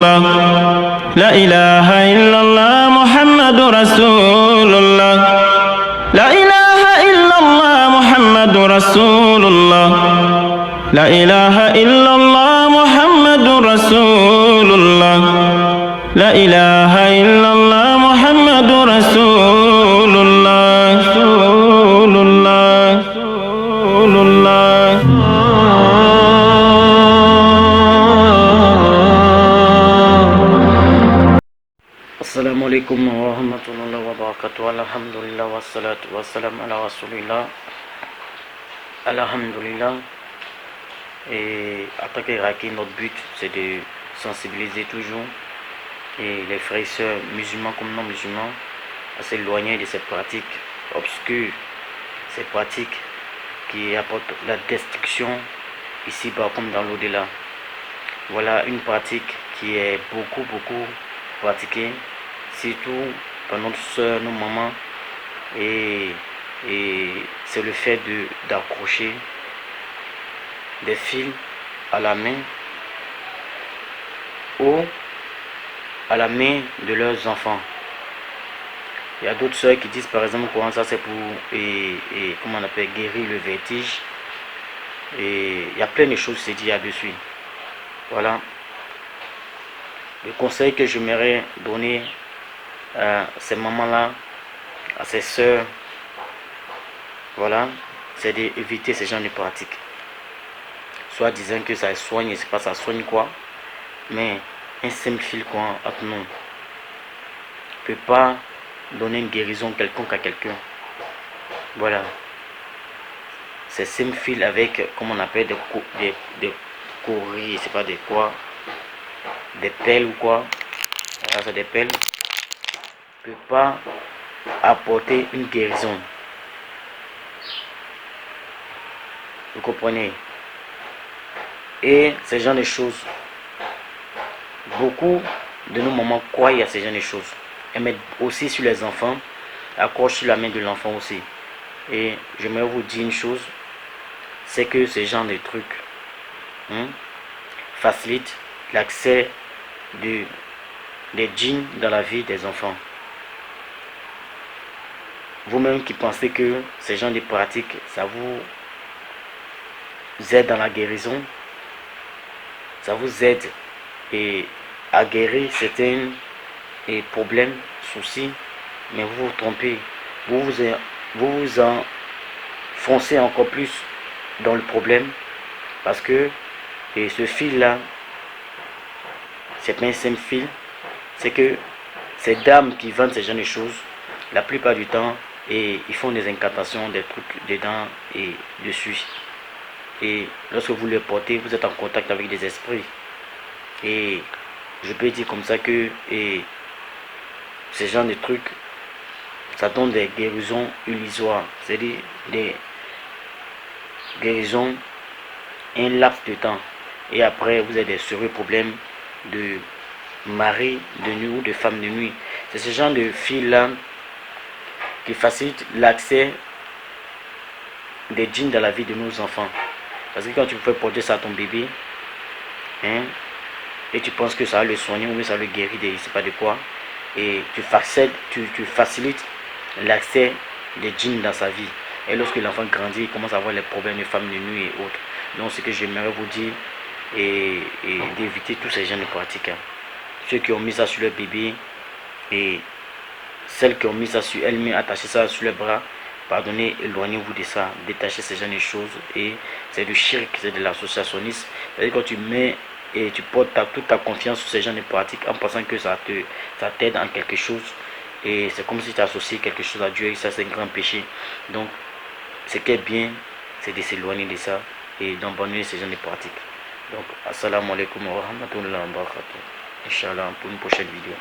لا إله إلا الله محمد رسول الله لا إله إلا الله محمد رسول الله لا إله إلا الله محمد رسول الله لا إله إلا الله محمد رسول الله رسول الله رسول الله Assalamu alaikum wa rahmatullahi wa barakatuh. Alhamdulillah wa salatu wa salam ala rasulillah. Alhamdulillah. Et en tant qu'Irakien, notre but c'est de sensibiliser toujours et les frères et sœurs musulmans comme non musulmans à s'éloigner de ces pratiques obscures, ces pratiques qui apportent la destruction ici-bas comme dans l'au-delà. Voilà une pratique qui est beaucoup pratiquée, surtout par nos soeurs, nos mamans, et c'est le fait d'accrocher des fils à la main ou à la main de leurs enfants. Il y a d'autres soeurs qui disent par exemple comment ça c'est pour comment on appelle guérir le vertige, et il y a plein de choses c'est dit là-dessus. Voilà le conseil que j'aimerais donner à ces mamans-là, à ces sœurs, voilà, c'est d'éviter ce genre de pratiques. Soit disant que ça soigne, c'est pas ça soigne quoi, mais un simple fil quoi entre nous ne peut pas donner une guérison quelconque à quelqu'un. Voilà. C'est simple fil avec, comme on appelle des courriers, c'est pas des quoi, des pelles ou quoi, voilà, c'est des pelles, ne peut pas apporter une guérison. Vous comprenez? Et ce genre de choses, beaucoup de nos mamans croient à ce genre de choses. Elles mettent aussi sur les enfants, accrochent sur la main de l'enfant aussi. Et j'aimerais vous dire une chose, c'est que ce genre de trucs facilitent l'accès des djinns dans la vie des enfants. Vous-même qui pensez que ce genre de pratiques, ça vous aide dans la guérison, ça vous aide à guérir certains problèmes, soucis, mais vous vous trompez, vous vous enfoncez encore plus dans le problème, parce que ce fil-là, c'est pas un simple fil, c'est que ces dames qui vendent ce genre de choses, la plupart du temps, ils font des incantations, des trucs dedans et dessus. Et lorsque vous le portez, vous êtes en contact avec des esprits. Et je peux dire comme ça que ce genre de trucs, ça donne des guérisons illusoires. C'est-à-dire des guérisons un laps de temps. Et après, vous avez des sérieux problèmes de mari de nuit ou de femme de nuit. C'est ce genre de fil-là qui facilite l'accès des djinns dans la vie de nos enfants. Parce que quand tu fais porter ça à ton bébé, et tu penses que ça va le soigner ou ça va le guérir de je sais pas de quoi, et tu facilites l'accès des djinns dans sa vie. Et lorsque l'enfant grandit, il commence à avoir les problèmes de femmes de nuit et autres. Donc ce que j'aimerais vous dire, et d'éviter tous ces genres de pratiques. Ceux qui ont mis ça sur leur bébé, et celles qui ont mis ça sur elles-mêmes, attaché ça sur le bras, pardonnez, éloignez-vous de ça, détachez ces genres de choses. Et c'est du shirk, c'est de l'associationnisme. C'est-à-dire quand tu mets et tu portes toute ta confiance sur ces genres de pratiques en pensant que ça t'aide en quelque chose, et c'est comme si tu associes quelque chose à Dieu, et ça c'est un grand péché. Donc ce qui est bien, c'est de s'éloigner de ça et d'abandonner ces genres de pratiques. Donc assalamu alaikum wa rahmatullahi wa barakatuh. Inch'Allah, pour une prochaine vidéo.